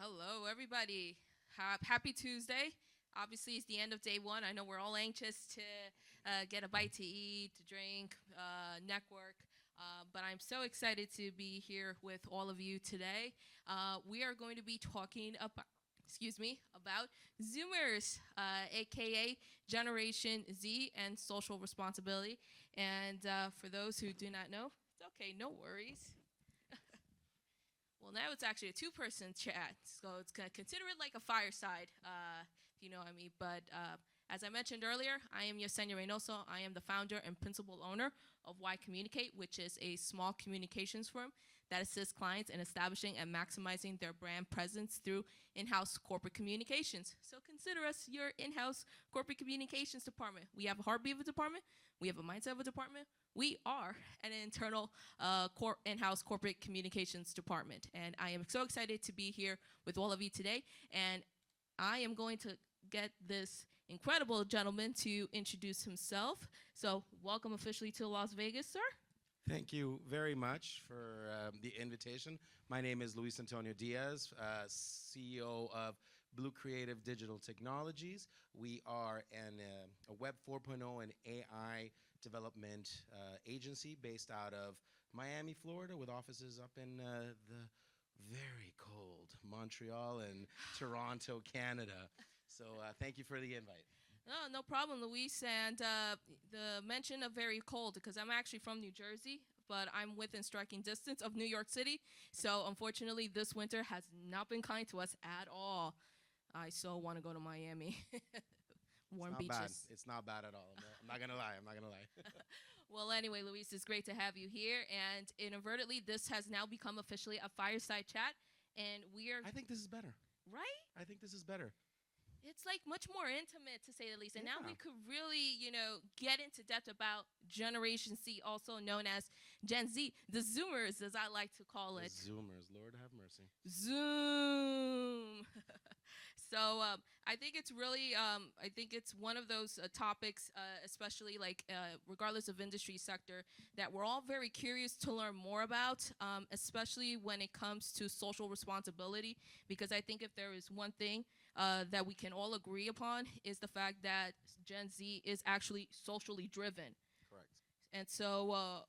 Hello, everybody. Happy Tuesday. Obviously, it's the end of day one. I know we're all anxious to get a bite to eat, to drink, network, but I'm so excited to be here with all of you today. We are going to be talking about, about Zoomers, aka Generation Z and social responsibility. And for those who do not know, it's okay, no worries. Well, now it's actually a two-person chat, so it's consider it like a fireside, if you know what I mean. But as I mentioned earlier, I am Yesenia Reynoso. I am the founder and principal owner of Why Communicate, which is a small communications firm that assists clients in establishing and maximizing their brand presence through in-house corporate communications. So consider us your in-house corporate communications department. We have a heartbeat of a department. We have a mindset of a department. We are an internal in-house corporate communications department. And I am so excited to be here with all of you today. And I am going to get this incredible gentleman to introduce himself. So welcome officially to Las Vegas, sir. Thank you very much for the invitation. My name is Luis Antonio Diaz, CEO of Blue Creative Digital Technologies. We are a Web 4.0 and AI development agency based out of Miami, Florida, with offices up in the very cold Montreal and Toronto, Canada. So thank you for the invite. No problem, Luis. And the mention of very cold, because I'm actually from New Jersey, but I'm within striking distance of New York City. So unfortunately, this winter has not been kind to us at all. I so want to go to Miami. Warm It's not bad. beaches. It's not bad at all. I'm not gonna lie. I'm not gonna lie. Well, anyway, Luis, it's great to have you here. And inadvertently, this has now become officially a fireside chat. And we are, I think this is better. right? I think this is better. It's like much more intimate, to say the least. And now Yeah. we could really, get into depth about Generation Z, also known as Gen Z, the Zoomers, as I like to call The it. Zoomers, Lord have mercy. Zoom. So I think it's really, I think it's one of those topics, especially like regardless of industry sector, that we're all very curious to learn more about, especially when it comes to social responsibility. Because I think if there is one thing that we can all agree upon is the fact that Gen Z is actually socially driven. Correct. And so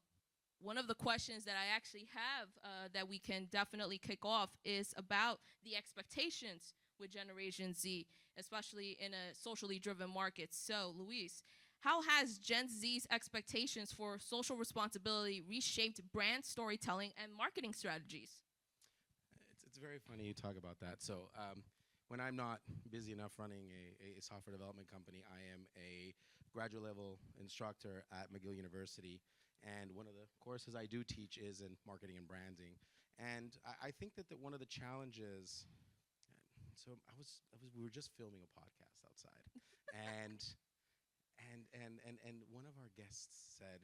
one of the questions that I actually have that we can definitely kick off is about the expectations with Generation Z, especially in a socially driven market. So, Luis, how has Gen Z's expectations for social responsibility reshaped brand storytelling and marketing strategies? It's very funny you talk about that. So when I'm not busy enough running a software development company, I am a graduate level instructor at McGill University. And one of the courses I do teach is in marketing and branding. And I think that one of the challenges, so we were just filming a podcast outside. and, and one of our guests said,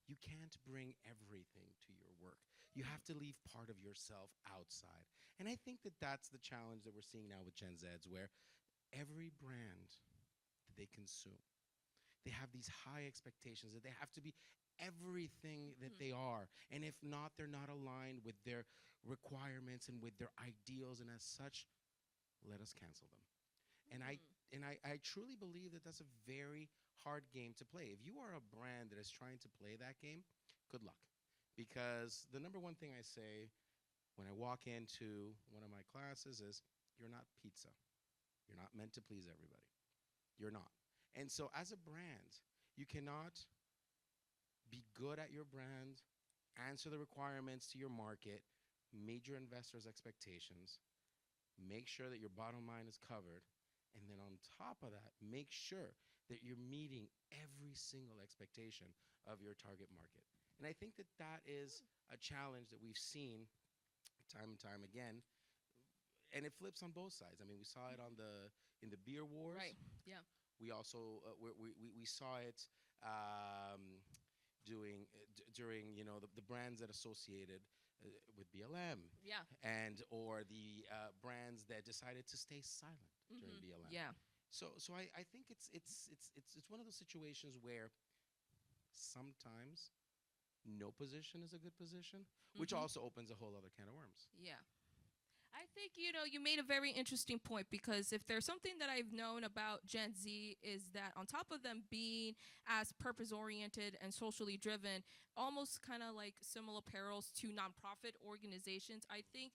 you can't bring everything to your work. You have to leave part of yourself outside. And I think that that's the challenge that we're seeing now with Gen Zs, where every brand that they consume, they have these high expectations that they have to be everything that they are. And if not, they're not aligned with their requirements and with their ideals. And as such, let us cancel them. And I truly believe that that's a very hard game to play. If you are a brand that is trying to play that game, good luck. Because the number one thing I say when I walk into one of my classes is, you're not pizza. You're not meant to please everybody. You're not. And so as a brand, you cannot be good at your brand, answer the requirements to your market, meet your investors' expectations, make sure that your bottom line is covered, and then on top of that, make sure that you're meeting every single expectation of your target market. And I think that that is a challenge that we've seen time and time again. And it flips on both sides. I mean, we saw it in the beer wars. Right. Yeah. We also we saw it during the brands that associated with BLM, Yeah. and or the brands that decided to stay silent during BLM. Yeah. So I think it's one of those situations where sometimes no position is a good position, which also opens a whole other can of worms. Yeah. I think you made a very interesting point, because if there's something that I've known about Gen Z is that on top of them being as purpose oriented and socially driven, almost kind of like similar parallels to nonprofit organizations, I think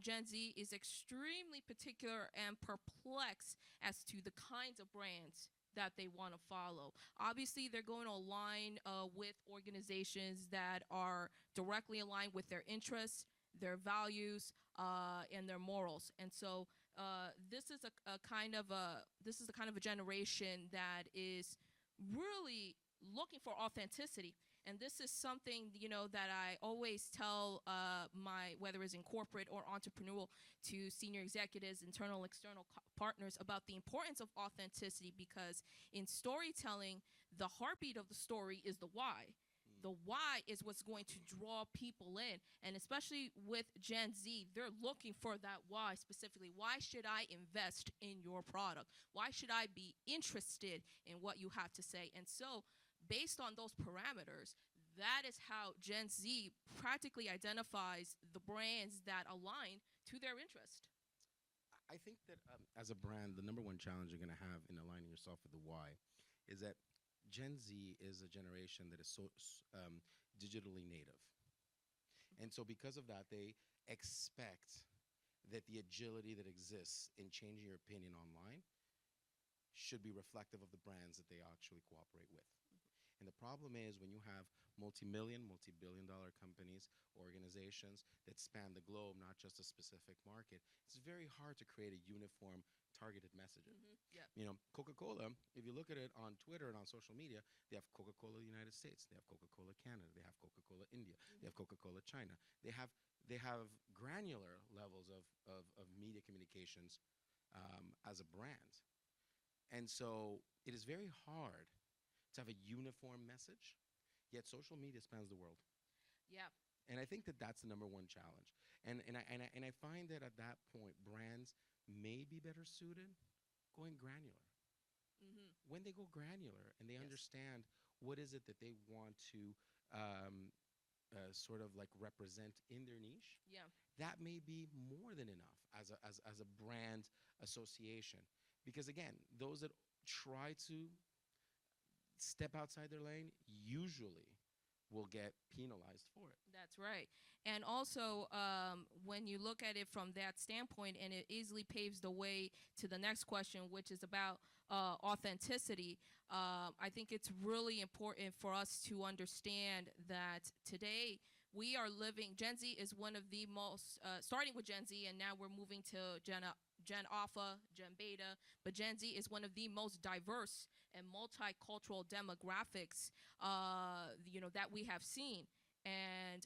Gen Z is extremely particular and perplexed as to the kinds of brands that they want to follow. Obviously, they're going to align with organizations that are directly aligned with their interests, their values, and their morals. And so this is a kind of a this is the kind of a generation that is really looking for authenticity. And this is something that I always tell my, whether it's in corporate or entrepreneurial, to senior executives, internal, external partners, about the importance of authenticity, because in storytelling, the heartbeat of the story is the why. The why is what's going to draw people in. And especially with Gen Z, they're looking for that why specifically. Why should I invest in your product? Why should I be interested in what you have to say? And so, based on those parameters, that is how Gen Z practically identifies the brands that align to their interest. I think that as a brand, the number one challenge you're going to have in aligning yourself with the why is that Gen Z is a generation that is digitally native. And so, because of that, they expect that the agility that exists in changing your opinion online should be reflective of the brands that they actually cooperate with. And the problem is when you have multi-million, multi-billion dollar companies, organizations that span the globe, not just a specific market, it's very hard to create a uniform targeted messaging. Yeah. Coca-Cola, if you look at it on Twitter and on social media, they have Coca-Cola United States, they have Coca-Cola Canada, they have Coca-Cola India, they have Coca-Cola China. They have granular levels of media communications as a brand. And so it is very hard to have a uniform message, yet social media spans the world. Yeah. And I think that that's the number one challenge. And I find that at that point, brands may be better suited going granular. When they go granular and they Yes. understand what is it that they want to sort of like represent in their niche, Yeah. that may be more than enough as a brand association. Because again, those that try to step outside their lane usually will get penalized for it. That's right. And also, when you look at it from that standpoint, and it easily paves the way to the next question, which is about authenticity, I think it's really important for us to understand that today we are living, Gen Z is one of the most, starting with Gen Z, and now we're moving to Gen Alpha, Gen Beta, but Gen Z is one of the most diverse and multicultural demographics, that we have seen. And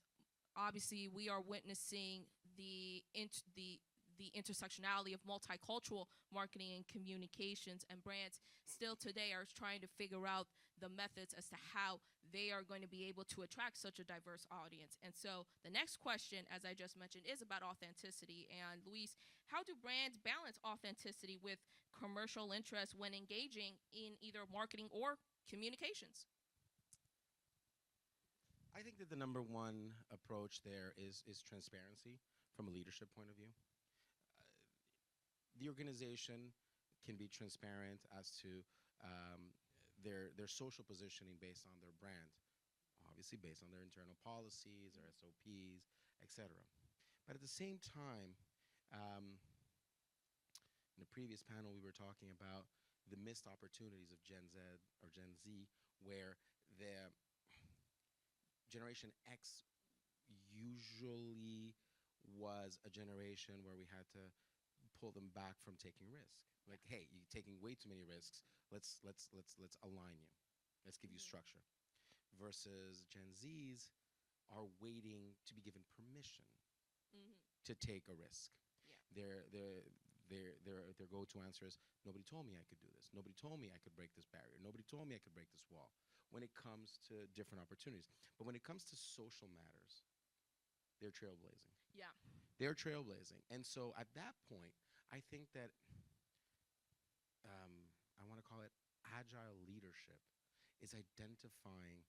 obviously, we are witnessing the intersectionality of multicultural marketing and communications, and brands still today are trying to figure out the methods as to how they are going to be able to attract such a diverse audience. And so the next question, as I just mentioned, is about authenticity. And Luis, how do brands balance authenticity with commercial interest when engaging in either marketing or communications? I think that the number one approach there is transparency from a leadership point of view. The organization can be transparent as to their social positioning based on their brand, obviously based on their internal policies, their SOPs, etc. But at the same time, um, in the previous panel, we were talking about the missed opportunities of Gen Z or Gen Z, where the Generation X usually was a generation where we had to pull them back from taking risks. Like, hey, you're taking way too many risks. Let's align you. Let's give you structure. Versus Gen Zs are waiting to be given permission to take a risk. Yeah. Their go-to answer is, nobody told me I could do this. Nobody told me I could break this barrier. Nobody told me I could break this wall when it comes to different opportunities. But when it comes to social matters, they're trailblazing. Yeah. They're trailblazing. And so at that point, I think that I want to call it agile leadership is identifying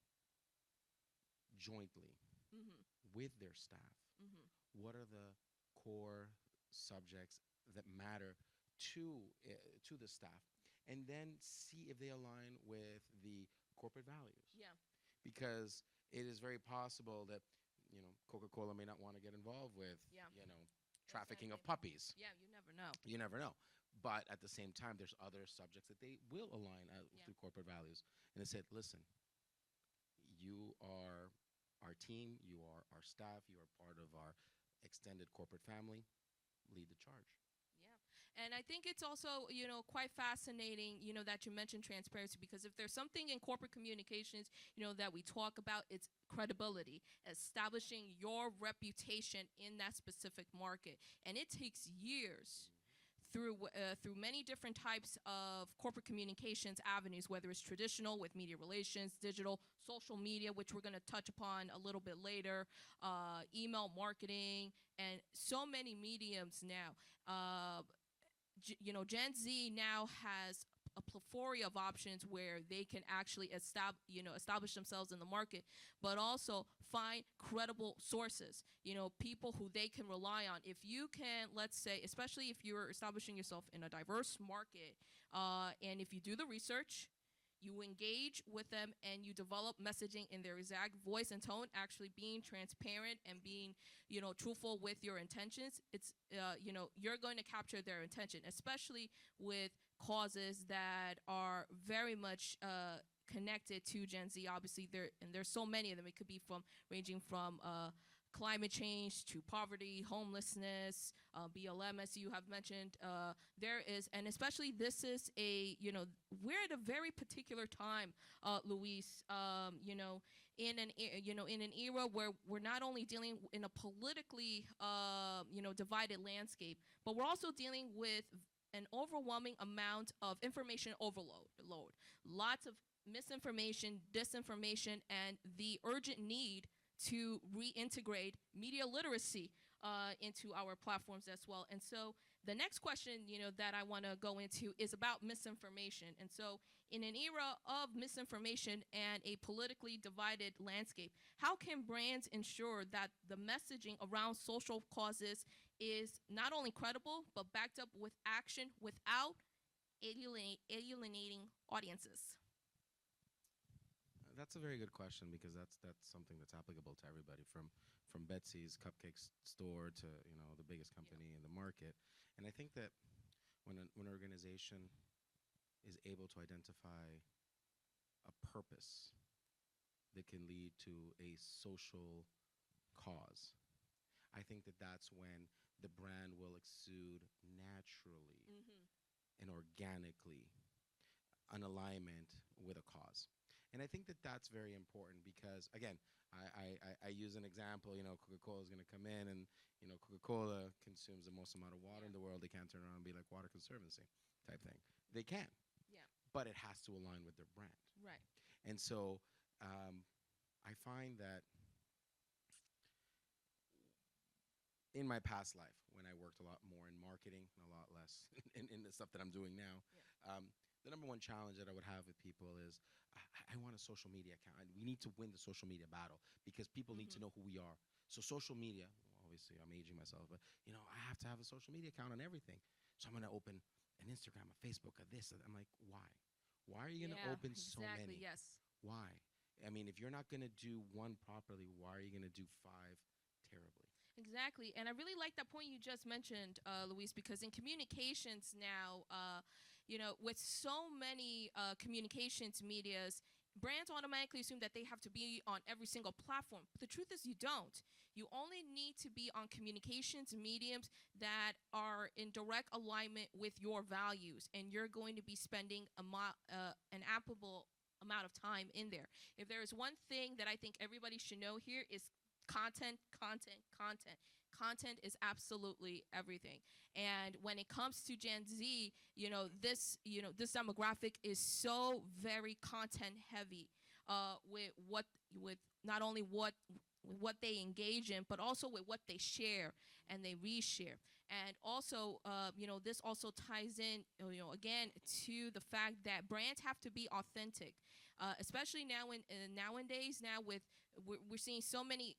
jointly Mm-hmm. with their staff Mm-hmm. what are the core subjects that matter to the staff, and then see if they align with the corporate values. Yeah. Because it is very possible that Coca-Cola may not want to get involved with Yeah. trafficking of Exactly. puppies. Yeah. You never know. You never know. But at the same time, there's other subjects that they will align Yeah. through corporate values. And they said, listen, you are our team, you are our staff, you are part of our extended corporate family. Lead the charge. Yeah. And I think it's also, quite fascinating, that you mentioned transparency, because if there's something in corporate communications, that we talk about, it's credibility, establishing your reputation in that specific market. And it takes years through many different types of corporate communications avenues, whether it's traditional with media relations, digital, social media, which we're going to touch upon a little bit later, email marketing, and so many mediums now. Gen Z now has a plethora of options where they can actually establish themselves in the market, but also find credible sources, people who they can rely on. If you can, let's say, especially if you're establishing yourself in a diverse market, and if you do the research, you engage with them and you develop messaging in their exact voice and tone, actually being transparent and being, truthful with your intentions, it's, you're going to capture their attention, especially with causes that are very much connected to Gen Z. Obviously, there's so many of them. It could be ranging from climate change to poverty, homelessness, BLM, as you have mentioned. There is, and especially this is we're at a very particular time, Luis. In an era where we're not only dealing in a politically, divided landscape, but we're also dealing with an overwhelming amount of information overload. Lots of misinformation, disinformation, and the urgent need to reintegrate media literacy into our platforms as well. And so the next question, that I want to go into is about misinformation. And so in an era of misinformation and a politically divided landscape, how can brands ensure that the messaging around social causes is not only credible, but backed up with action without alienating audiences? That's a very good question, because that's something that's applicable to everybody, from Betsy's cupcake store to the biggest company in the market. And I think that when an organization is able to identify a purpose that can lead to a social cause, I think that that's when the brand will exude naturally and organically an alignment with a cause. And I think that that's very important, because, again, I use an example. Coca-Cola is going to come in, and Coca-Cola consumes the most amount of water in the world. They can't turn around and be like Water Conservancy type thing. They can, Yeah. but it has to align with their brand. Right. And so I find that in my past life, when I worked a lot more in marketing and a lot less in the stuff that I'm doing now, the number one challenge that I would have with people is, I want a social media account. And we need to win the social media battle, because people need to know who we are. So social media, obviously I'm aging myself, but I have to have a social media account on everything. So I'm going to open an Instagram, a Facebook, a this. I'm like, why? Why are you going to open so many? Yes. Why? I mean, if you're not going to do one properly, why are you going to do five terribly? Exactly. And I really like that point you just mentioned, Luis, because in communications now, with so many communications medias, brands automatically assume that they have to be on every single platform. But the truth is, you don't. You only need to be on communications mediums that are in direct alignment with your values, and you're going to be spending an ample amount of time in there. If there is one thing that I think everybody should know here, is content, content, content. Content is absolutely everything. And when it comes to Gen Z, this demographic is so very content heavy, with not only what they engage in, but also with what they share and they reshare. And also, this also ties in, again, to the fact that brands have to be authentic, especially nowadays. Now we're seeing so many,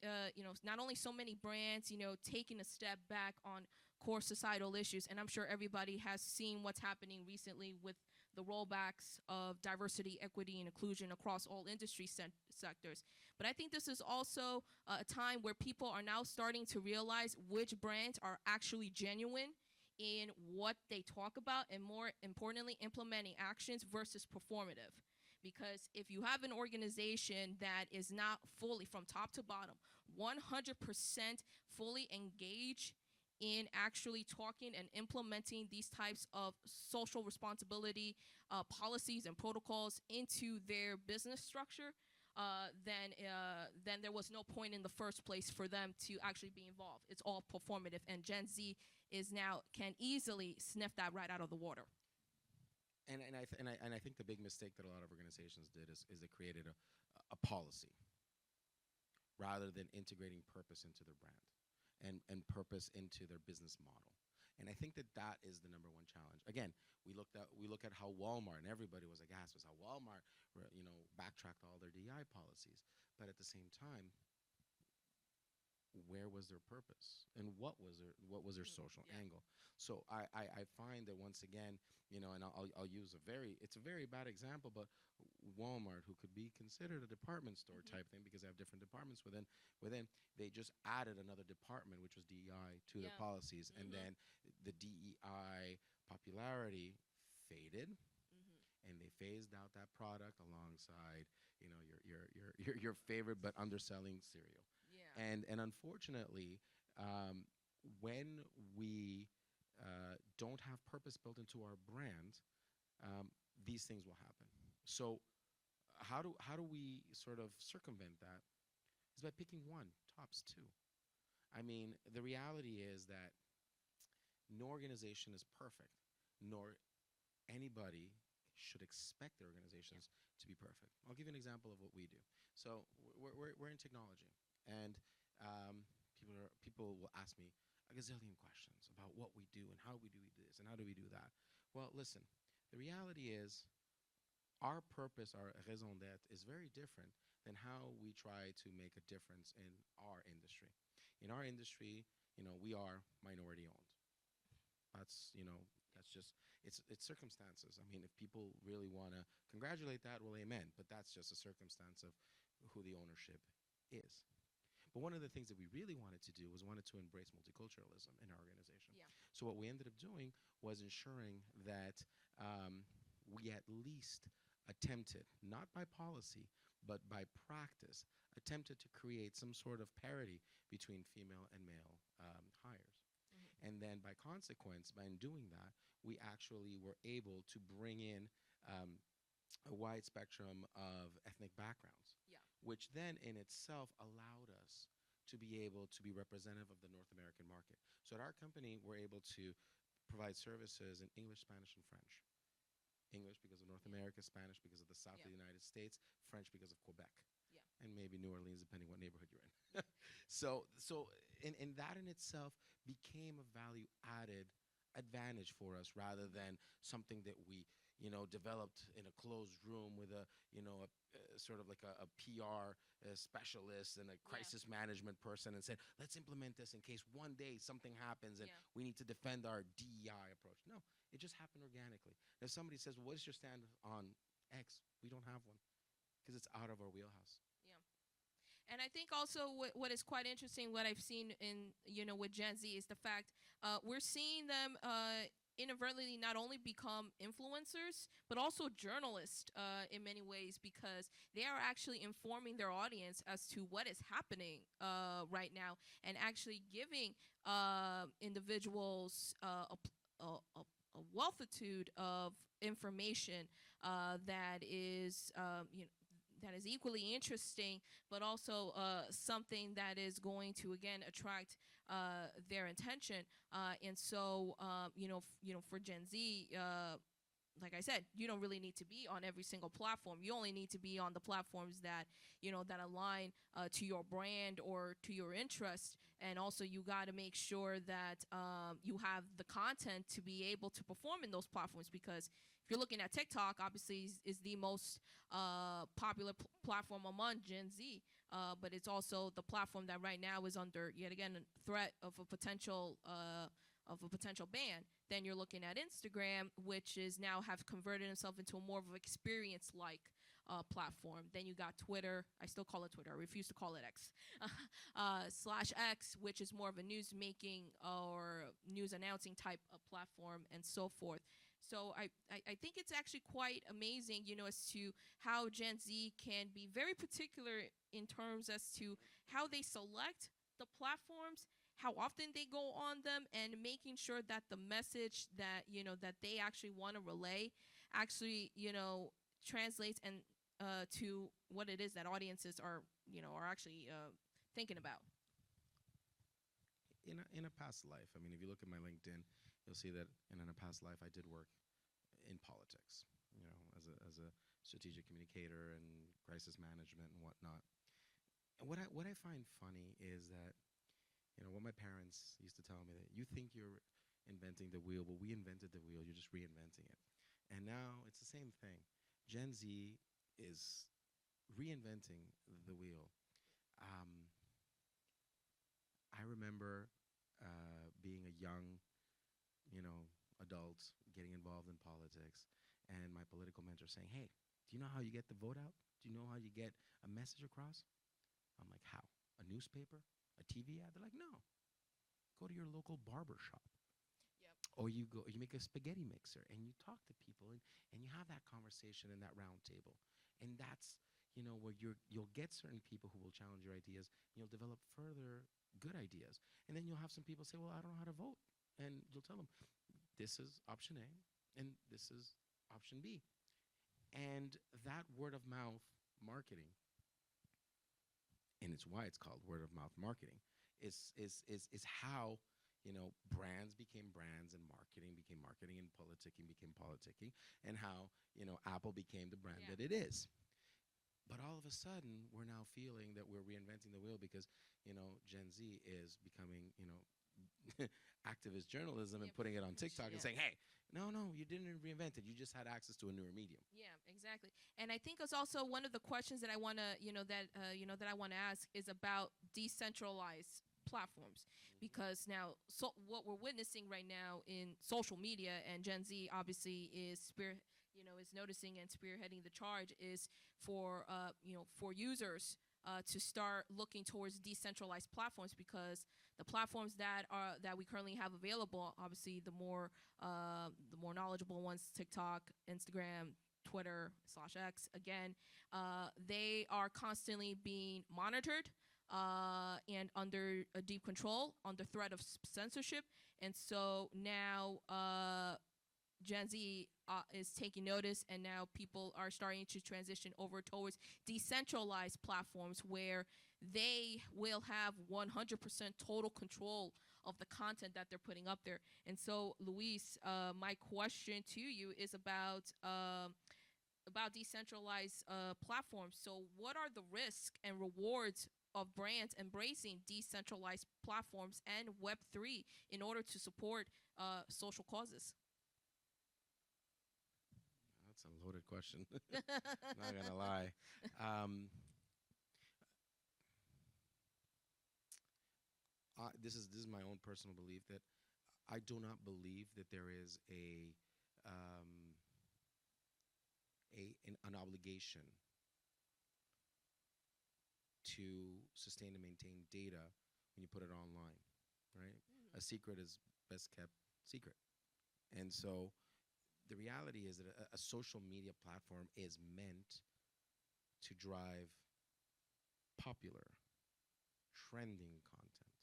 not only so many brands, taking a step back on core societal issues. And I'm sure everybody has seen what's happening recently with the rollbacks of diversity, equity, and inclusion across all industry sectors. But I think this is also a time where people are now starting to realize which brands are actually genuine in what they talk about, and more importantly, implementing actions versus performative. Because if you have an organization that is not fully, from top to bottom, 100% fully engaged in actually talking and implementing these types of social responsibility policies and protocols into their business structure, then there was no point in the first place for them to actually be involved. It's all performative, and Gen Z can easily sniff that right out of the water. And I think the big mistake that a lot of organizations did is they created a policy rather than integrating purpose into their brand and purpose into their business model. And I think that is the number one challenge. Again, we look at how Walmart, and everybody was aghast with how Walmart, backtracked all their DEI policies. But at the same time, where was their purpose and what was their social angle? So I find that once again, and I'll use it's a very bad example, but Walmart, who could be considered a department store type thing because they have different departments within, they just added another department, which was DEI, to their policies, and then the DEI popularity faded, and they phased out that product alongside, your favorite but underselling cereal. And unfortunately, when we don't have purpose built into our brand, these things will happen. So how do we sort of circumvent that? Is by picking one, tops two. I mean, the reality is that no organization is perfect, nor anybody should expect their organizations to be perfect. I'll give you an example of what we do. So we're in technology, and people will ask me a gazillion questions about what we do and how we do this and how do we do that. Well, listen, the reality is our purpose, our raison d'être, is very different than how we try to make a difference in our industry. In our industry, we are minority owned. That's just, it's circumstances. I mean, if people really want to congratulate that, well, amen. But that's just a circumstance of who the ownership is. But one of the things that we really wanted to do was wanted to embrace multiculturalism in our organization. So what we ended up doing was ensuring that we at least attempted, not by policy, but by practice, attempted to create some sort of parity between female and male hires. And then by consequence, by doing that, we actually were able to bring in a wide spectrum of ethnic backgrounds, which then in itself allowed us to be able to be representative of the North American market. So at our company, we're able to provide services in English, Spanish, and French. English because of North America, Spanish because of the south of the United States, French because of Quebec, and maybe New Orleans, depending what neighborhood you're in. So in that in itself became a value-added advantage for us rather than something that we developed in a closed room with a sort of like a PR specialist and a crisis management person and said, let's implement this in case one day something happens and we need to defend our DEI approach. No, it just happened organically. If somebody says, well, what's your stand on X? We don't have one because it's out of our wheelhouse. And I think also what is quite interesting, what I've seen in, with Gen Z, is the fact we're seeing them inadvertently not only become influencers, but also journalists in many ways, because they are actually informing their audience as to what is happening right now, and actually giving individuals a wealthitude of information that is, that is equally interesting, but also something that is going to again attract their attention. And so, for Gen Z, like I said, you don't really need to be on every single platform. You only need to be on the platforms that that align to your brand or to your interest. And also, you got to make sure that you have the content to be able to perform in those platforms, because if you're looking at TikTok, obviously is the most popular platform among Gen Z, but it's also the platform that right now is under, yet again, a threat of a potential of a potential ban. Then you're looking at Instagram, which is now have converted itself into a more of an experience like platform. Then you got Twitter. I still call it Twitter. I refuse to call it X. Slash X, which is more of a news making or news announcing type of platform, and so forth. So I think it's actually quite amazing, as to how Gen Z can be very particular in terms as to how they select the platforms, how often they go on them, and making sure that the message that that they actually want to relay actually translates and to what it is that audiences are actually thinking about. In a past life, I mean, if you look at my LinkedIn, you'll see that in a past life I did work in politics, as a strategic communicator and crisis management and whatnot. And what I find funny is that what my parents used to tell me, that you think you're inventing the wheel, but we invented the wheel. You're just reinventing it. And now it's the same thing. Gen Z is reinventing the wheel. Um, I remember being a young, adult, getting involved in politics, and my political mentor saying, "Hey, do you know how you get the vote out? Do you know how you get a message across?" I'm like, "How? A newspaper? A TV ad?" They're like, "No. Go to your local barber shop, Yep. or you make a spaghetti mixer, and you talk to people, and you have that conversation in that round table, and that's." Where you'll get certain people who will challenge your ideas, and you'll develop further good ideas. And then you'll have some people say, "Well, I don't know how to vote." And you'll tell them, "This is option A, and this is option B." And that word of mouth marketing, and it's why it's called word of mouth marketing, is how brands became brands, and marketing became marketing, and politicking became politicking, and how Apple became the brand Yeah. that it is. But all of a sudden, we're now feeling that we're reinventing the wheel because, Gen Z is becoming, activist journalism and Yep. putting it on TikTok and Yeah. saying, "Hey, no, you didn't reinvent it. You just had access to a newer medium." Yeah, exactly. And I think it's also one of the questions that I want to, that I want to ask is about decentralized platforms, because now, so what we're witnessing right now in social media, and Gen Z obviously is noticing and spearheading the charge, is for users to start looking towards decentralized platforms, because the platforms that we currently have available, obviously the more knowledgeable ones, TikTok, Instagram, Twitter slash X, again, they are constantly being monitored and under a deep control, under threat of censorship. And so now Gen Z is taking notice, and now people are starting to transition over towards decentralized platforms where they will have 100% total control of the content that they're putting up there. And so, Luis, my question to you is about decentralized platforms. So, what are the risks and rewards of brands embracing decentralized platforms and Web3 in order to support social causes? That's a loaded question. Not gonna lie. Um, this is my own personal belief that I do not believe that there is um, an obligation to sustain and maintain data when you put it online, right? A secret is best kept secret. And so the reality is that a social media platform is meant to drive popular, trending content.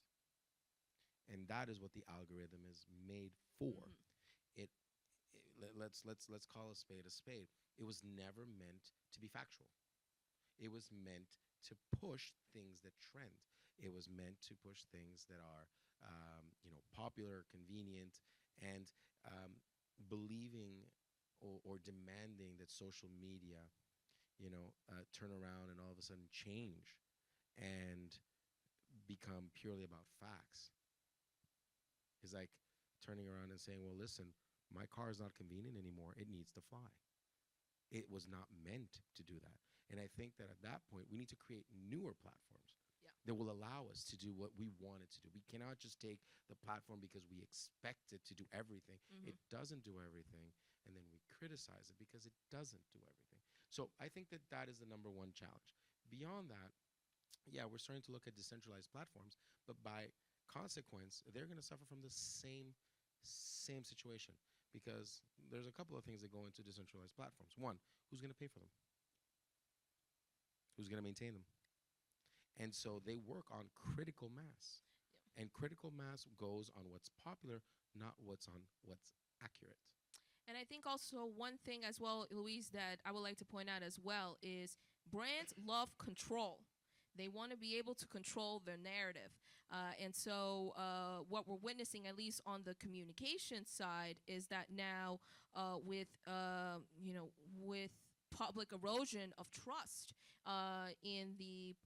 And that is what the algorithm is made for. Mm-hmm. Let's call a spade a spade. It was never meant to be factual. It was meant to push things that trend. It was meant to push things that are, popular, convenient, and believing or demanding that social media, turn around and all of a sudden change and become purely about facts. Is like turning around and saying, "Well, listen, my car is not convenient anymore. It needs to fly." It was not meant to do that. And I think that at that point, we need to create newer platforms. Yeah. that will allow us to do what we want it to do. We cannot just take the platform because we expect it to do everything. It doesn't do everything, and then we criticize it because it doesn't do everything. So I think that that is the number one challenge. Beyond that, yeah, we're starting to look at decentralized platforms, but by consequence, they're going to suffer from the same situation because there's a couple of things that go into decentralized platforms. One, who's going to pay for them? Who's going to maintain them? And so they work on critical mass. And critical mass goes on what's popular, not what's accurate. And I think also one thing as well, Louise, that I would like to point out as well is brands love control. They want to be able to control their narrative. And so what we're witnessing, at least on the communication side, is that now with public erosion of trust in the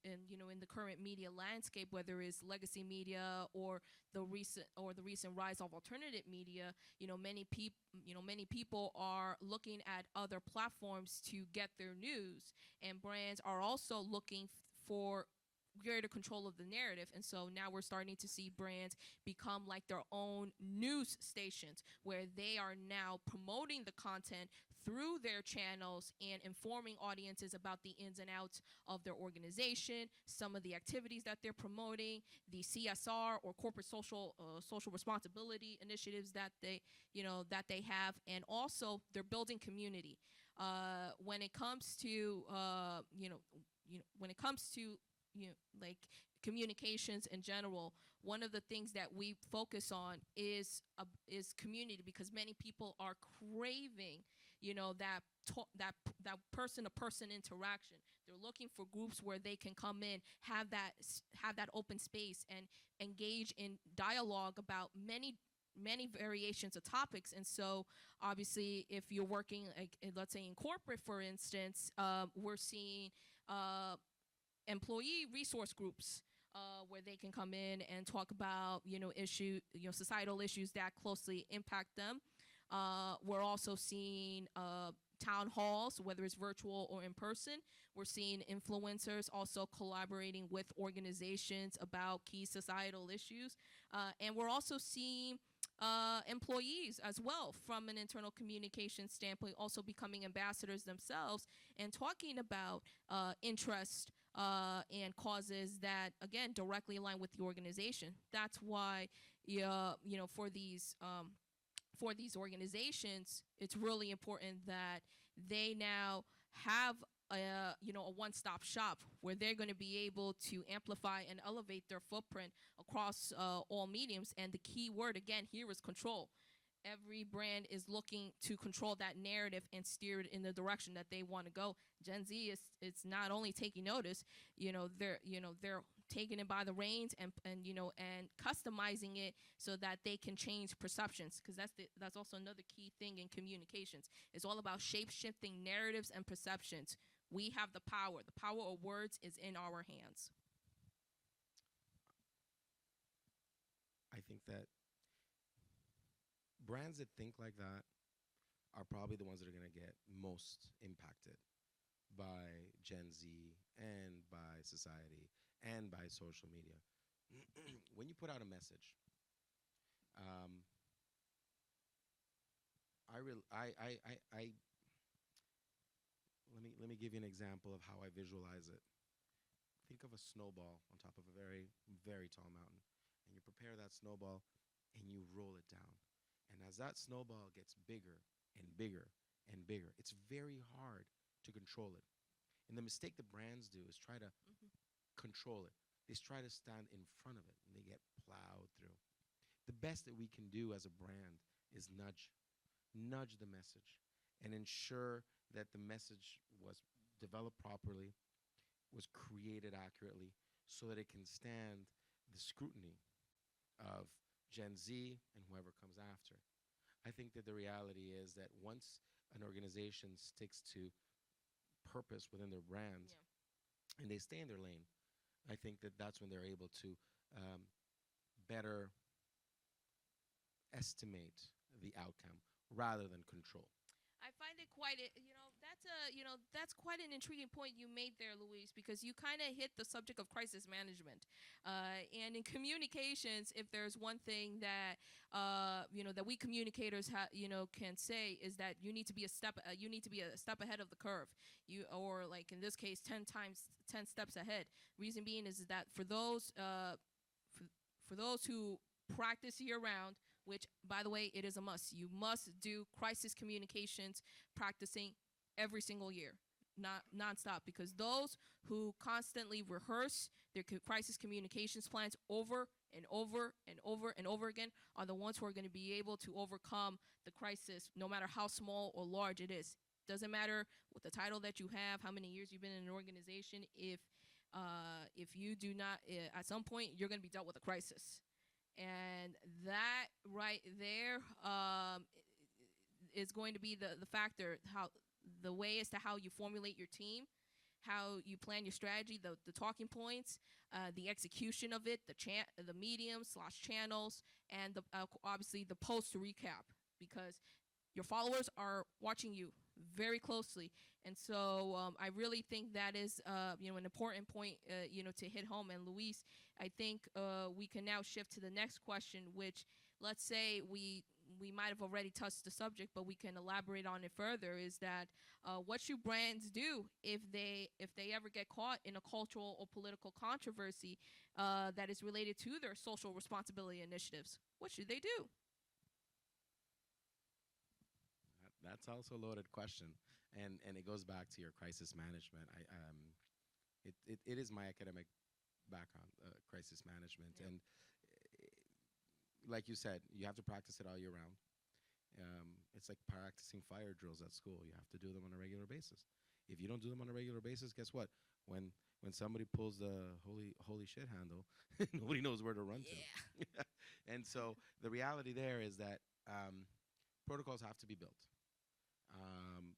current media landscape, whether it's legacy media or the recent rise of alternative media, many people are looking at other platforms to get their news, and brands are also looking for greater control of the narrative. And so now we're starting to see brands become like their own news stations where they are now promoting the content through their channels and informing audiences about the ins and outs of their organization, some of the activities that they're promoting, the CSR or corporate social responsibility initiatives that they have, and also they're building community. When it comes to like communications in general, one of the things that we focus on is community, because many people are craving that person to person interaction. They're looking for groups where they can come in, have that open space, and engage in dialogue about many variations of topics. And so obviously if you're working, like, let's say in corporate, for instance, we're seeing employee resource groups where they can come in and talk about societal issues that closely impact them. We're also seeing town halls, whether it's virtual or in person. We're seeing influencers also collaborating with organizations about key societal issues. And we're also seeing employees as well, from an internal communication standpoint, also becoming ambassadors themselves and talking about interest and causes that, again, directly align with the organization. That's why, for these organizations, it's really important that they now have a one-stop shop where they're going to be able to amplify and elevate their footprint across all mediums. And the key word again here is control. Every brand is looking to control that narrative and steer it in the direction that they want to go. Gen Z is not only taking notice, they're taking it by the reins and customizing it so that they can change perceptions, because that's also another key thing in communications. It's all about shape-shifting narratives and perceptions. We have the power. The power of words is in our hands. I think that brands that think like that are probably the ones that are going to get most impacted by Gen Z and by society and by social media. When you put out a message, let me give you an example of how I visualize it. Think of a snowball on top of a very, very tall mountain, and you prepare that snowball and you roll it down. And as that snowball gets bigger and bigger and bigger, it's very hard to control it. And the mistake that brands do is try to control it. They try to stand in front of it, and they get plowed through. The best that we can do as a brand is nudge the message and ensure that the message was developed properly, was created accurately, so that it can stand the scrutiny of Gen Z and whoever comes after. I think that the reality is that once an organization sticks to purpose within their brand, and they stay in their lane, I think that that's when they're able to better estimate the outcome rather than control. I find it quite, that's quite an intriguing point you made there, Luis, because you kind of hit the subject of crisis management. And in communications, if there's one thing that, that we communicators can say is that you need to be you need to be a step ahead of the curve. Or like in this case, 10 steps ahead. Reason being is that for those who practice year round, which, by the way, it is a must. You must do crisis communications practicing every single year, not nonstop, because those who constantly rehearse their crisis communications plans over and over and over and over again are the ones who are going to be able to overcome the crisis, no matter how small or large it is. Doesn't matter what the title that you have, how many years you've been in an organization. If you do not, at some point, you're going to be dealt with a crisis. And that right there is going to be the factor, how the way as to how you formulate your team, how you plan your strategy, the talking points, the execution of it, the mediums slash channels, and obviously the post recap, because your followers are watching you very closely. And so I really think that is an important point to hit home. And Luis, I think we can now shift to the next question, which, let's say we might have already touched the subject, but we can elaborate on it further. Is that what should brands do if they ever get caught in a cultural or political controversy that is related to their social responsibility initiatives? What should they do? That's also a loaded question, and it goes back to your crisis management. It is my academic background, crisis management, Yeah. and like you said, you have to practice it all year round. It's like practicing fire drills at school. You have to do them on a regular basis. If you don't do them on a regular basis, guess what? When somebody pulls the holy shit handle, nobody knows where to run to. Yeah. And so the reality there is that protocols have to be built. Um,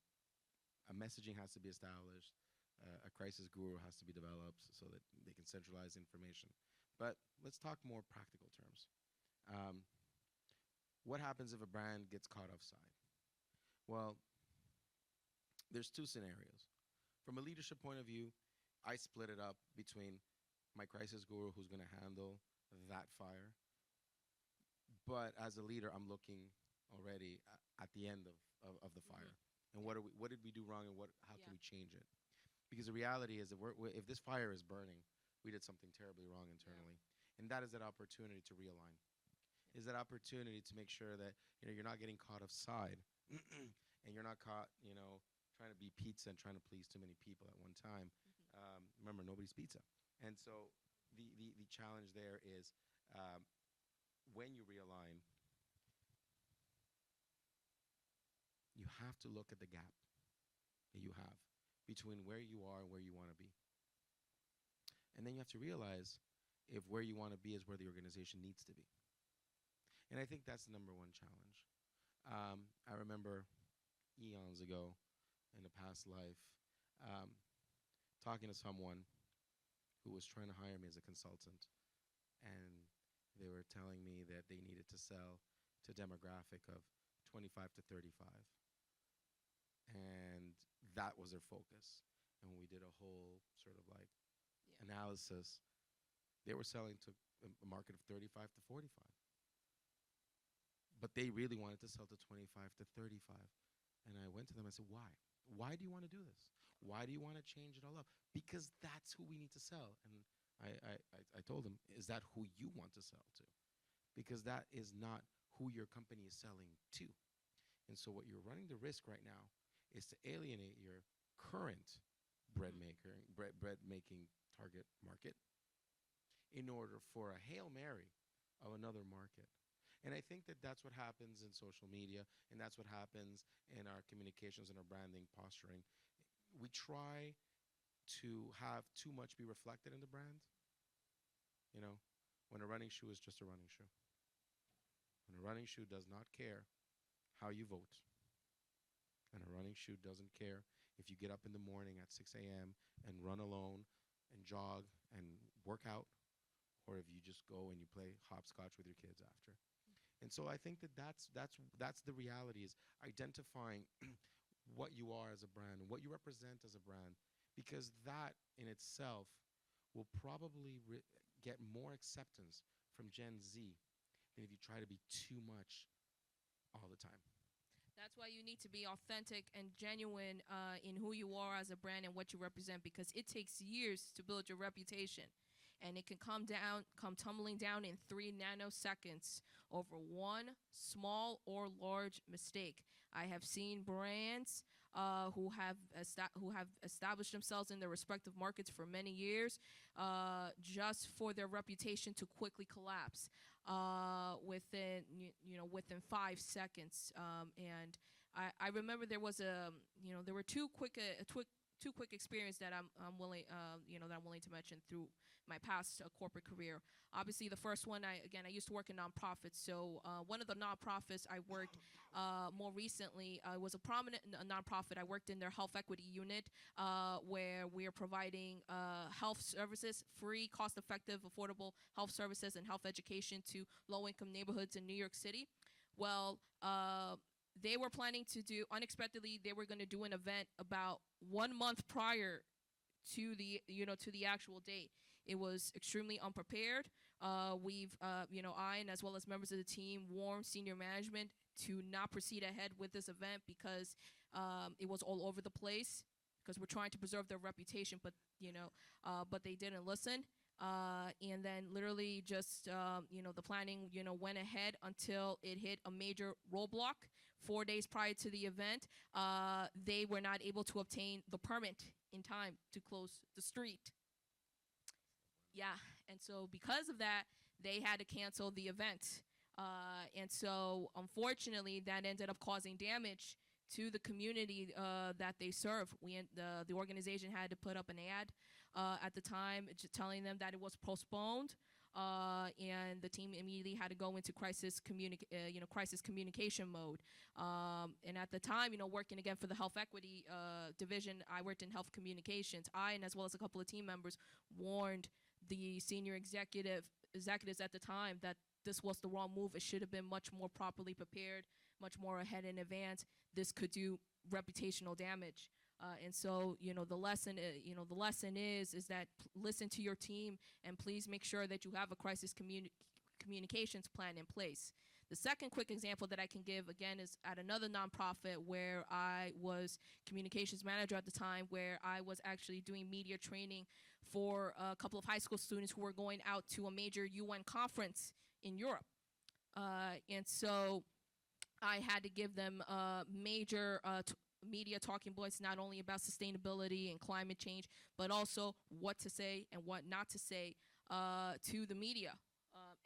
a messaging has to be established. A crisis guru has to be developed so that they can centralize information. But let's talk more practical terms. Um, what happens if a brand gets caught offside? Well, there's two scenarios. From a leadership point of view, I split it up between my crisis guru who's going to handle that fire. But as a leader, I'm looking already at the end of the fire. And what did we do wrong, and how can Yeah. we change it? Because the reality is, if this fire is burning, we did something terribly wrong internally, and that is that opportunity to realign. Is that opportunity to make sure that you're not getting caught offside, and you're not caught trying to be pizza and trying to please too many people at one time. Remember, nobody's pizza, and so the challenge there is when you realign, you have to look at the gap that you have between where you are and where you want to be. And then you have to realize if where you want to be is where the organization needs to be. And I think that's the number one challenge. I remember eons ago in a past life um, talking to someone who was trying to hire me as a consultant. And they were telling me that they needed to sell to a demographic of 25 to 35. And that was their focus. And when we did a whole sort of like Yeah. analysis, they were selling to a market of 35 to 45. But they really wanted to sell to 25 to 35. And I went to them and said, why? Why do you want to do this? Why do you want to change it all up? Because that's who we need to sell. And I told them, is that who you want to sell to? Because that is not who your company is selling to. And so what you're running the risk right now is to alienate your current bread making target market in order for a Hail Mary of another market. And I think that that's what happens in social media, and that's what happens in our communications and our branding posturing. We try to have too much be reflected in the brand, you know, when a running shoe is just a running shoe. When a running shoe does not care how you vote, and a running shoe doesn't care if you get up in the morning at 6 a.m. and run alone and jog and work out, or if you just go and you play hopscotch with your kids after. And so I think that that's the reality, is identifying what you are as a brand, what you represent as a brand, because that in itself will probably get more acceptance from Gen Z than if you try to be too much all the time. That's why you need to be authentic and genuine in who you are as a brand and what you represent, because it takes years to build your reputation, and it can come tumbling down in 3 nanoseconds over one small or large mistake. I have seen brands who have established themselves in their respective markets for many years, just for their reputation to quickly collapse within 5 seconds. And I remember there were two quick experience that I'm willing that I'm willing to mention through my past corporate career. Obviously, the first one, I used to work in nonprofits. So one of the nonprofits I worked more recently was a prominent nonprofit. I worked in their health equity unit, where we are providing health services, free, cost-effective, affordable health services and health education to low-income neighborhoods in New York City. Well, they were planning to do, unexpectedly, they were going to do an event about 1 month prior to the actual date. It was extremely unprepared. I, and as well as members of the team, warned senior management to not proceed ahead with this event because it was all over the place, because we're trying to preserve their reputation, but they didn't listen. And then literally just, the planning, went ahead until it hit a major roadblock 4 days prior to the event. They were not able to obtain the permit in time to close the street. Yeah, and so because of that, they had to cancel the event. And so, unfortunately, that ended up causing damage to the community that they serve. The organization had to put up an ad at the time, telling them that it was postponed, and the team immediately had to go into crisis communication mode. And at the time, working again for the health equity division, I worked in health communications. I, and as well as a couple of team members, warned the senior executives at the time that this was the wrong move. It should have been much more properly prepared, much more ahead in advance. This could do reputational damage. And so, the lesson is that listen to your team, and please make sure that you have a crisis communications plan in place. The second quick example that I can give, again, is at another nonprofit where I was communications manager at the time, where I was actually doing media training for a couple of high school students who were going out to a major UN conference in Europe. And so I had to give them major media talking points, not only about sustainability and climate change, but also what to say and what not to say to the media.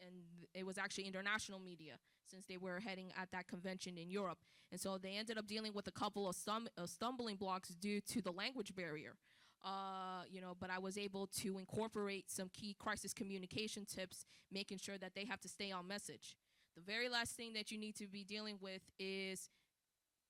And it was actually international media, since they were heading at that convention in Europe. And so they ended up dealing with a couple of stumbling blocks due to the language barrier. But I was able to incorporate some key crisis communication tips, making sure that they have to stay on message. The very last thing that you need to be dealing with is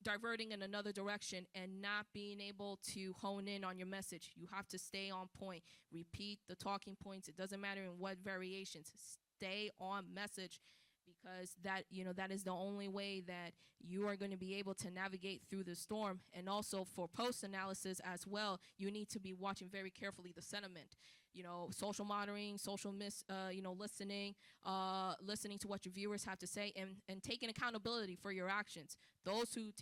diverting in another direction and not being able to hone in on your message. You have to stay on point. Repeat the talking points. It doesn't matter in what variations. Stay on message, because that is the only way that you are going to be able to navigate through the storm. And also for post analysis as well, you need to be watching very carefully the sentiment. Social monitoring, listening, listening to what your viewers have to say, and taking accountability for your actions. Those who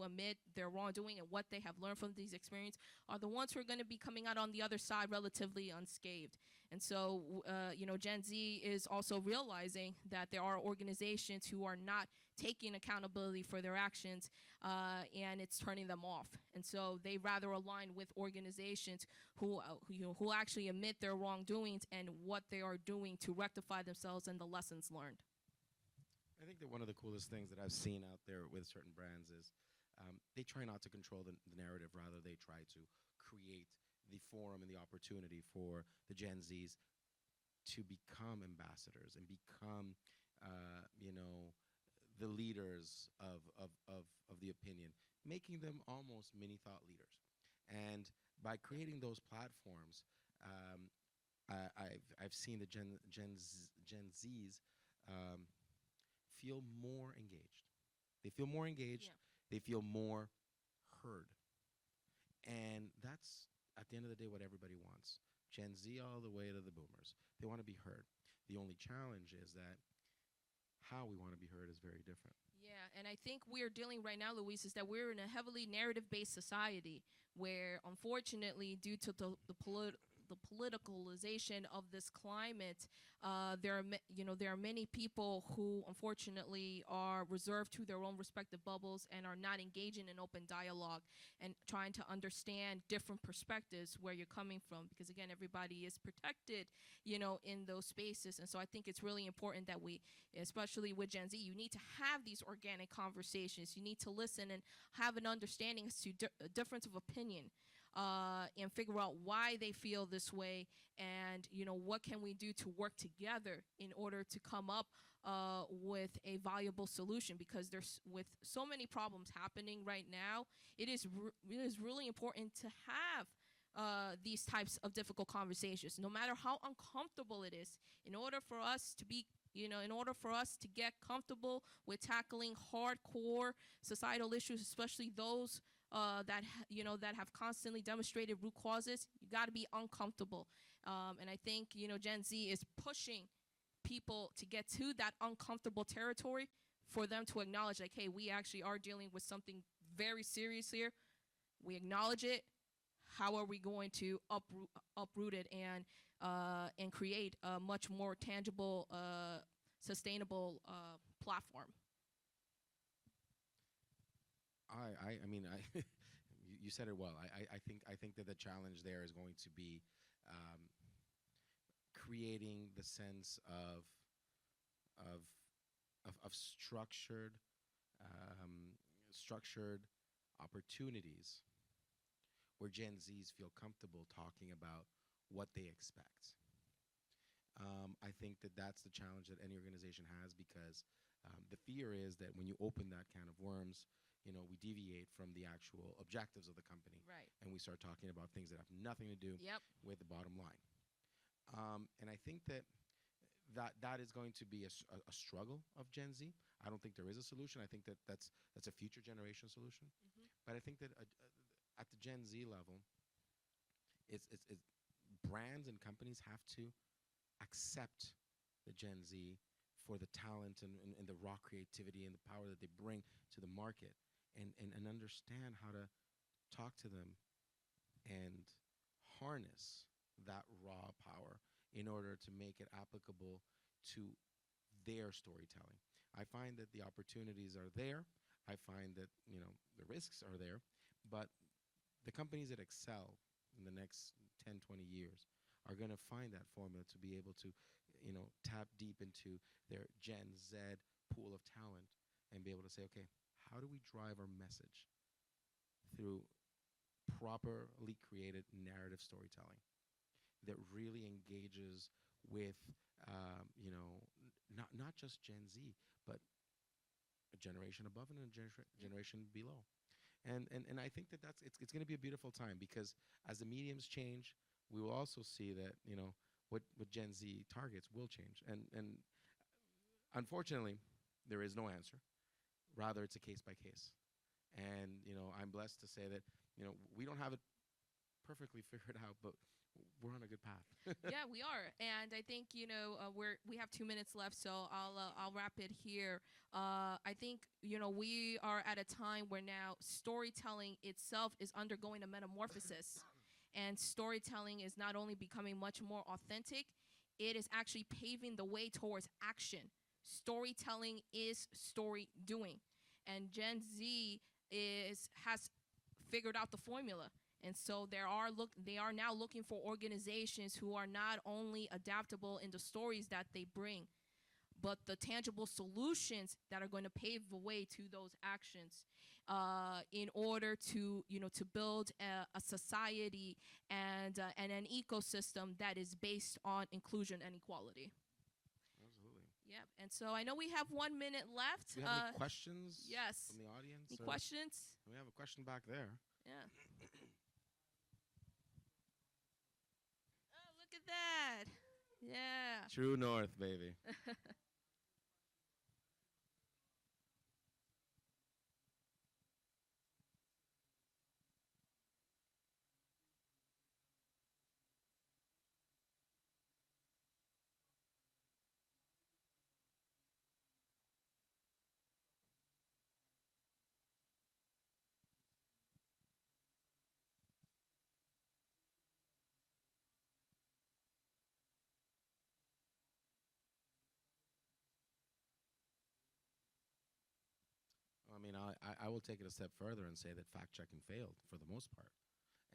admit their wrongdoing and what they have learned from these experiences are the ones who are going to be coming out on the other side relatively unscathed. And so, Gen Z is also realizing that there are organizations who are not taking accountability for their actions, and it's turning them off. And so they rather align with organizations who actually admit their wrongdoings and what they are doing to rectify themselves and the lessons learned. I think that one of the coolest things that I've seen out there with certain brands is they try not to control the narrative. Rather, they try to create the forum and the opportunity for the Gen Zs to become ambassadors and become, the leaders of the opinion, making them almost mini thought leaders. And by creating those platforms, I've seen the Gen Zs feel more engaged. They feel more engaged. Yeah. They feel more heard. And that's, at the end of the day, what everybody wants. Gen Z all the way to the boomers. They want to be heard. The only challenge is that how we want to be heard is very different. Yeah, and I think we're dealing right now, Luis, is that we're in a heavily narrative-based society where, unfortunately, due to the politicalization of this climate, there are many people who, unfortunately, are reserved to their own respective bubbles and are not engaging in open dialogue and trying to understand different perspectives where you're coming from. Because again, everybody is protected, in those spaces, and so I think it's really important that we, especially with Gen Z, you need to have these organic conversations. You need to listen and have an understanding as to a difference of opinion, and figure out why they feel this way, and what can we do to work together in order to come up with a valuable solution. Because there's, with so many problems happening right now, it is really important to have these types of difficult conversations, no matter how uncomfortable it is, in order for us to be in order for us to get comfortable with tackling hardcore societal issues, especially those that have constantly demonstrated root causes. You got to be uncomfortable, and I think Gen Z is pushing people to get to that uncomfortable territory, for them to acknowledge, like, hey, we actually are dealing with something very serious here. We acknowledge it. How are we going to uproot it and create a much more tangible, sustainable platform? I mean, you said it well. I think that the challenge there is going to be um, creating the sense of of structured opportunities where Gen Zs feel comfortable talking about what they expect. I think that that's the challenge that any organization has, because the fear is that when you open that can of worms, we deviate from the actual objectives of the company, Right. and we start talking about things that have nothing to do Yep. with the bottom line. And I think that is going to be a struggle of Gen Z. I don't think there is a solution. I think that's a future generation solution. Mhm. But I think that at the Gen Z level, it's brands and companies have to accept the Gen Z for the talent and the raw creativity and the power that they bring to the market, and understand how to talk to them and harness that raw power in order to make it applicable to their storytelling. I find that the opportunities are there. I find that the risks are there, but the companies that excel in the next 10, 20 years are going to find that formula to be able to, tap deep into their Gen Z pool of talent and be able to say, okay, how do we drive our message through properly created narrative storytelling that really engages with, not just Gen Z, but a generation above and a generation below. And I think that it's going to be a beautiful time, because as the mediums change, we will also see that what Gen Z targets will change. And unfortunately, there is no answer. Rather, it's a case by case. And I'm blessed to say that we don't have it perfectly figured out, but we're on a good path. Yeah, we are, and I think we have 2 minutes left, so I'll wrap it here. I think we are at a time where now storytelling itself is undergoing a metamorphosis, and storytelling is not only becoming much more authentic, it is actually paving the way towards action. Storytelling is story doing, and Gen Z has figured out the formula. And so they are now looking for organizations who are not only adaptable in the stories that they bring, but the tangible solutions that are going to pave the way to those actions, in order to build a society and an ecosystem that is based on inclusion and equality. Absolutely. Yeah, and so I know we have 1 minute left. Do we have any questions Yes. from the audience? Any questions? We have a question back there. Yeah. Oh, look at that. Yeah. True North, baby. mean, I will take it a step further and say that fact checking failed for the most part,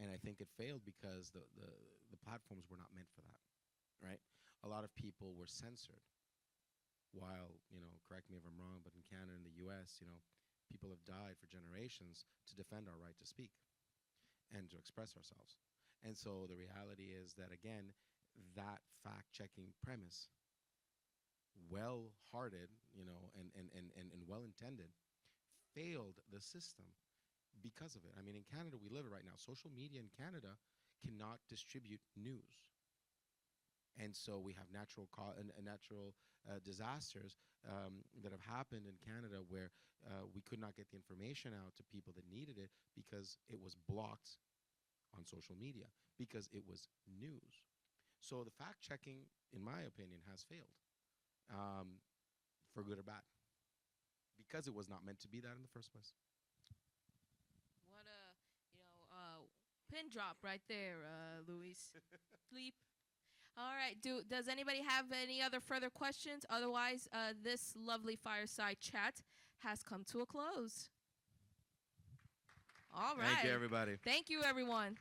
and I think it failed because the platforms were not meant for that, right? A lot of people were censored. While correct me if I'm wrong, but in Canada and the U.S., people have died for generations to defend our right to speak and to express ourselves. And so the reality is that again, that fact checking premise, well hearted, and well intended, failed the system because of it. I mean, in Canada, we live it right now. Social media in Canada cannot distribute news. And so we have natural disasters that have happened in Canada where we could not get the information out to people that needed it because it was blocked on social media, because it was news. So the fact checking, in my opinion, has failed, for good or bad, because it was not meant to be that in the first place. What a pin drop right there, Luis. Sleep. All right. Does anybody have any other further questions? Otherwise, this lovely fireside chat has come to a close. All right. Thank you, everybody. Thank you, everyone.